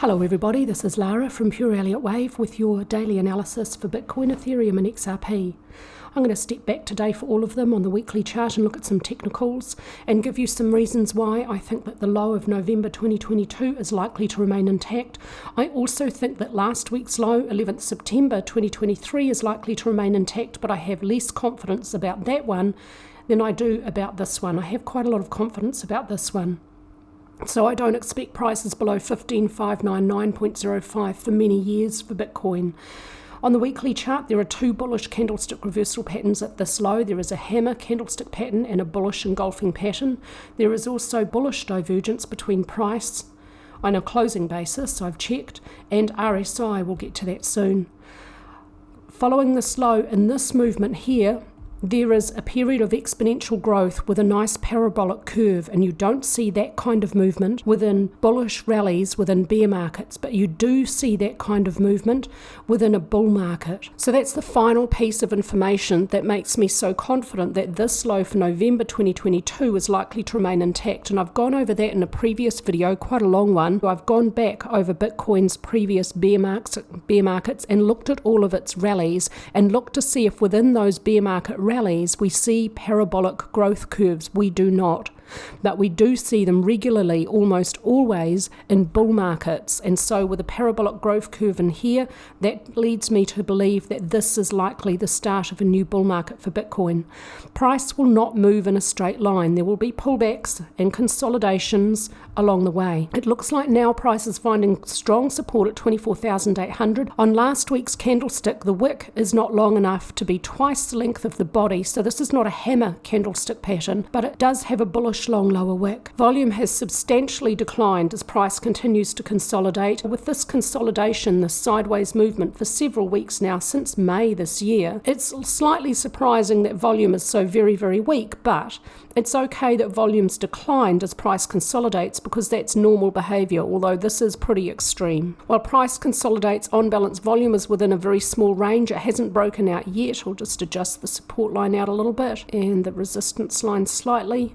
Hello everybody, this is Lara from Pure Elliott Wave with your daily analysis for Bitcoin, Ethereum and XRP. I'm going to step back today for all of them on the weekly chart and look at some technicals and give you some reasons why I think that the low of November 2022 is likely to remain intact. I also think that last week's low, 11th September 2023, is likely to remain intact, but I have less confidence about that one than I do about this one. I have quite a lot of confidence about this one. So I don't expect prices below 15,599.05 for many years for Bitcoin. On the weekly chart, there are two bullish candlestick reversal patterns at this low. There is a hammer candlestick pattern and a bullish engulfing pattern. There is also bullish divergence between price on a closing basis, I've checked, and RSI. We'll get to that soon. Following this low in this movement here, there is a period of exponential growth with a nice parabolic curve, and you don't see that kind of movement within bullish rallies within bear markets, but you do see that kind of movement within a bull market. So that's the final piece of information that makes me so confident that this low for November 2022 is likely to remain intact, and I've gone over that in a previous video, quite a long one. I've gone back over Bitcoin's previous bear markets and looked at all of its rallies and looked to see if within those bear market rallies we see parabolic growth curves. We do not, but we do see them regularly, almost always, in bull markets. And so with a parabolic growth curve in here, that leads me to believe that this is likely the start of a new bull market for Bitcoin. Price will not move in a straight line. There will be pullbacks and consolidations along the way. It looks like now price is finding strong support at 24,800. On last week's candlestick, the wick is not long enough to be twice the length of the body, so this is not a hammer candlestick pattern, but it does have a bullish long lower wick. Volume has substantially declined as price continues to consolidate. With this consolidation, this sideways movement for several weeks now, since May this year, it's slightly surprising that volume is so very, very weak, but it's okay that volume's declined as price consolidates because that's normal behavior, although this is pretty extreme. While price consolidates, on balance volume is within a very small range. It hasn't broken out yet. I'll just adjust the support line out a little bit and the resistance line slightly.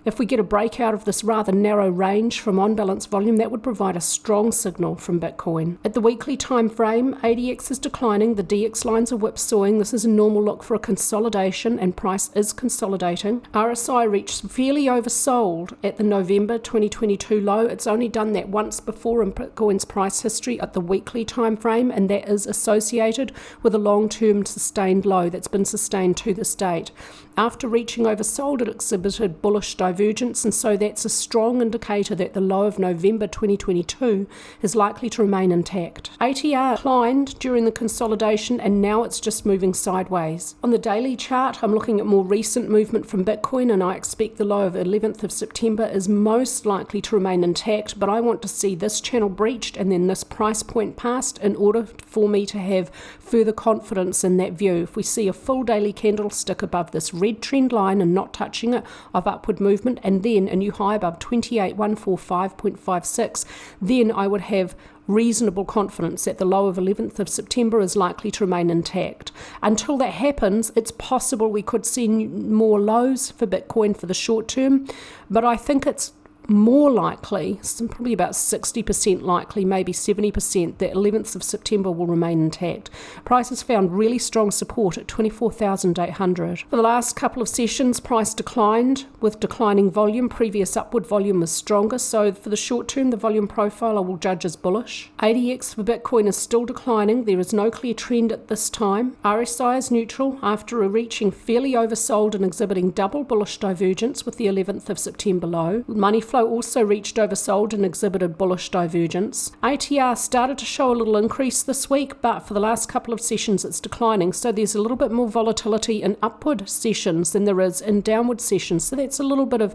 If we get a breakout of this rather narrow range from on-balance volume, that would provide a strong signal from Bitcoin. At the weekly time frame, ADX is declining, the DX lines are whipsawing. This is a normal look for a consolidation, and price is consolidating. RSI reached fairly oversold at the November 2022 low. It's only done that once before in Bitcoin's price history at the weekly time frame, and that is associated with a long-term sustained low that's been sustained to this date. After reaching oversold, it exhibited bullish divergence, and so that's a strong indicator that the low of November 2022 is likely to remain intact. ATR declined during the consolidation, and now it's just moving sideways. On the daily chart, I'm looking at more recent movement from Bitcoin, and I expect the low of 11th of September is most likely to remain intact, but I want to see this channel breached and then this price point passed in order for me to have further confidence in that view. If we see a full daily candlestick above this red trend line and not touching it of upward movement, and then a new high above 28,145.56, then I would have reasonable confidence that the low of 11th of September is likely to remain intact. Until that happens, it's possible we could see more lows for Bitcoin for the short term, but I think it's more likely, probably about 60% likely, maybe 70%, that 11th of September will remain intact. Price has found really strong support at 24,800. For the last couple of sessions, price declined with declining volume. Previous upward volume was stronger, so for the short term, the volume profile I will judge as bullish. ADX for Bitcoin is still declining. There is no clear trend at this time. RSI is neutral after reaching fairly oversold and exhibiting double bullish divergence with the 11th of September low. Money flow also reached oversold and exhibited bullish divergence. ATR started to show a little increase this week, but for the last couple of sessions it's declining, so there's a little bit more volatility in upward sessions than there is in downward sessions, so that's a little bit of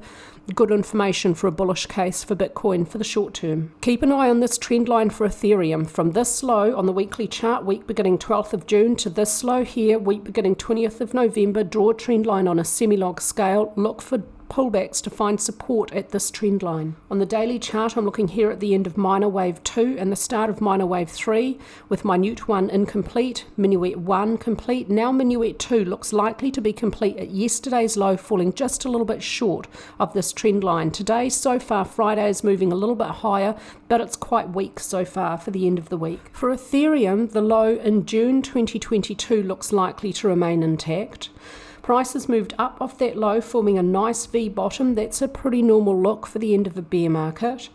good information for a bullish case for Bitcoin for the short term. Keep an eye on this trend line for Ethereum. From this low on the weekly chart, week beginning 12th of June, to this low here, week beginning 20th of November, draw a trend line on a semi-log scale, look for pullbacks to find support at this trend line. On the daily chart, I'm looking here at the end of minor wave 2 and the start of minor wave 3, with minute 1 incomplete, minuet 1 complete. Now minuet 2 looks likely to be complete at yesterday's low, falling just a little bit short of this trend line. Today, so far, Friday is moving a little bit higher, but it's quite weak so far for the end of the week. For Ethereum, the low in June 2022 looks likely to remain intact. Prices moved up off that low, forming a nice V bottom. That's a pretty normal look for the end of a bear market.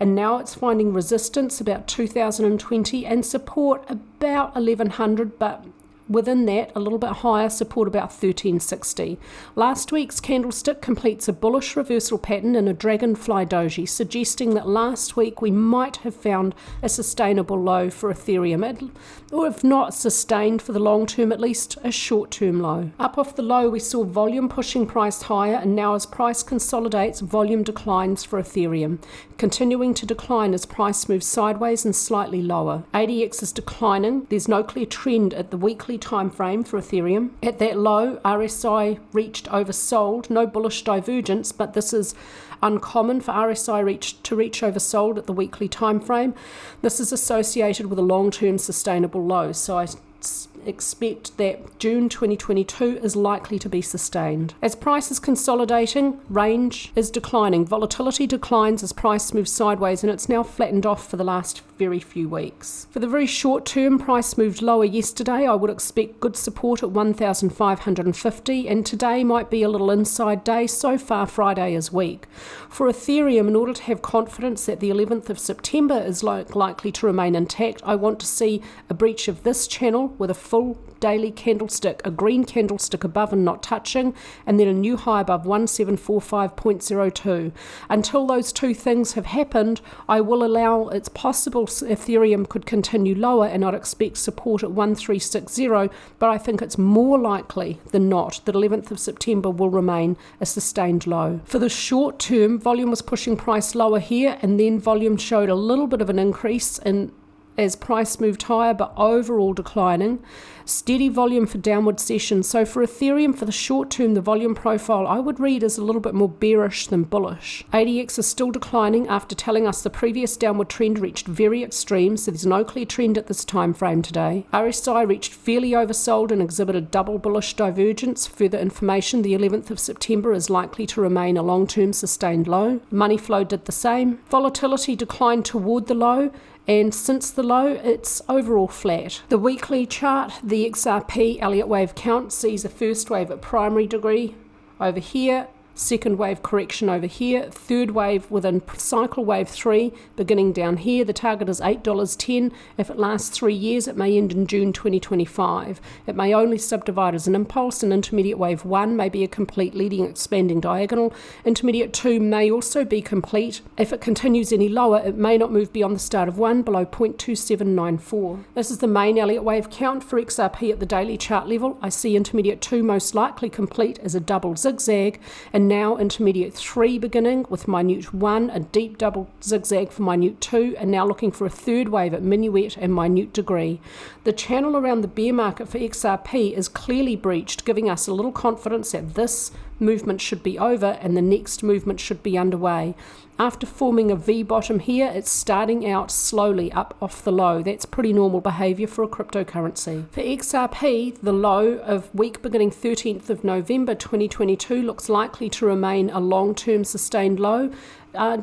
And now it's finding resistance about 2020 and support about 1100, but within that, a little bit higher, support about 1360. Last week's candlestick completes a bullish reversal pattern in a dragonfly doji, suggesting that last week we might have found a sustainable low for Ethereum, or if not sustained for the long term, at least a short-term low. Up off the low, we saw volume pushing price higher, and now as price consolidates, volume declines for Ethereum, continuing to decline as price moves sideways and slightly lower. ADX is declining. There's no clear trend at the weekly time frame for Ethereum. At that low, RSI reached oversold, no bullish divergence, but this is uncommon for RSI to reach oversold at the weekly time frame. This is associated with a long-term sustainable low, so I expect that June 2022 is likely to be sustained. As price is consolidating, range is declining. Volatility declines as price moves sideways, and it's now flattened off for the last very few weeks. For the very short term, price moved lower yesterday. I would expect good support at 1,550, and today might be a little inside day. So far, Friday is weak. For Ethereum, in order to have confidence that the 11th of September is likely to remain intact, I want to see a breach of this channel with a full daily candlestick, a green candlestick above and not touching, and then a new high above 1745.02. Until those two things have happened, I will allow, it's possible Ethereum could continue lower, and I'd expect support at 1360, but I think it's more likely than not that 11th of September will remain a sustained low. For the short term, volume was pushing price lower here, and then volume showed a little bit of an increase as price moved higher, but overall declining. Steady volume for downward sessions. So for Ethereum, for the short term, the volume profile I would read as a little bit more bearish than bullish. ADX is still declining after telling us the previous downward trend reached very extreme, so there's no clear trend at this time frame today. RSI reached fairly oversold and exhibited double bullish divergence. Further information, the 11th of September is likely to remain a long-term sustained low. Money flow did the same. Volatility declined toward the low, and since the low, it's overall flat. The weekly chart, the XRP Elliott Wave count sees a first wave at primary degree over here, second wave correction over here, third wave within cycle wave 3 beginning down here. The target is $8.10. If it lasts 3 years, it may end in June 2025. It may only subdivide as an impulse, and intermediate wave 1 may be a complete leading expanding diagonal. Intermediate 2 may also be complete. If it continues any lower, it may not move beyond the start of 1 below 0.2794. This is the main Elliott Wave count for XRP at the daily chart level. I see intermediate 2 most likely complete as a double zigzag, and now intermediate 3 beginning with minute 1, a deep double zigzag for minute 2, and now looking for a third wave at minuet and minute degree. The channel around the bear market for XRP is clearly breached, giving us a little confidence that this movement should be over and the next movement should be underway. After forming a V bottom here, it's starting out slowly up off the low. That's pretty normal behavior for a cryptocurrency. For XRP, the low of week beginning 13th of November 2022 looks likely to remain a long-term sustained low.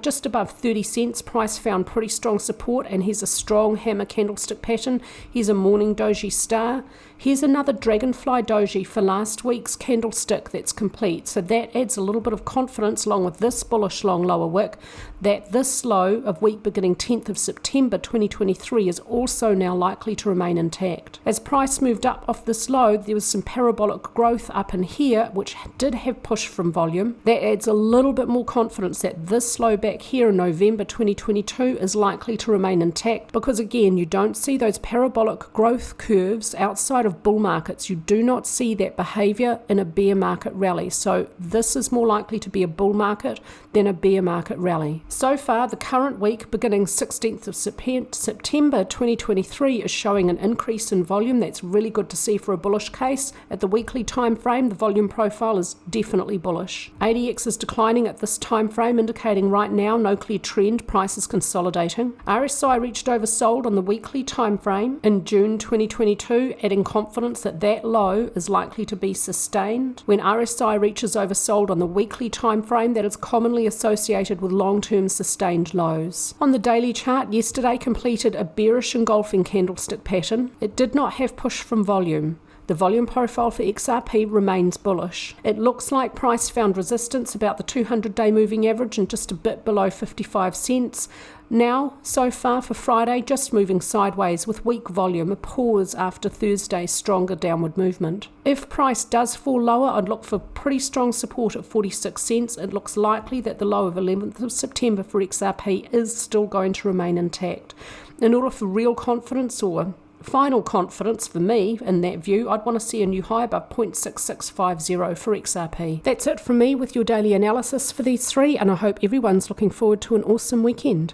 Just above 30 cents, price found pretty strong support, and here's a strong hammer candlestick pattern. Here's a morning doji star. Here's another dragonfly doji for last week's candlestick that's complete. So that adds a little bit of confidence, along with this bullish long lower wick, that this low of week beginning 10th of September 2023 is also now likely to remain intact. As price moved up off this low, there was some parabolic growth up in here, which did have push from volume. That adds a little bit more confidence that this slow back here in November 2022 is likely to remain intact because, again, you don't see those parabolic growth curves outside of bull markets. You do not see that behavior in a bear market rally. So this is more likely to be a bull market than a bear market rally. So far, the current week, beginning 16th of September 2023, is showing an increase in volume. That's really good to see for a bullish case. At the weekly time frame, the volume profile is definitely bullish. ADX is declining at this time frame, indicating right now no clear trend, price is consolidating. RSI reached oversold on the weekly time frame in June 2022, adding confidence that that low is likely to be sustained. When RSI reaches oversold on the weekly time frame, that is commonly associated with long-term sustained lows. On the daily chart, yesterday completed a bearish engulfing candlestick pattern. It did not have push from volume. The volume profile for XRP remains bullish. It looks like price found resistance about the 200-day moving average and just a bit below 55 cents. Now, so far for Friday, just moving sideways with weak volume, a pause after Thursday's stronger downward movement. If price does fall lower, I'd look for pretty strong support at 46 cents. It looks likely that the low of 11th of September for XRP is still going to remain intact. In order for real confidence or final confidence for me in that view, I'd want to see a new high above 0.6650 for XRP. That's it from me with your daily analysis for these three, and I hope everyone's looking forward to an awesome weekend.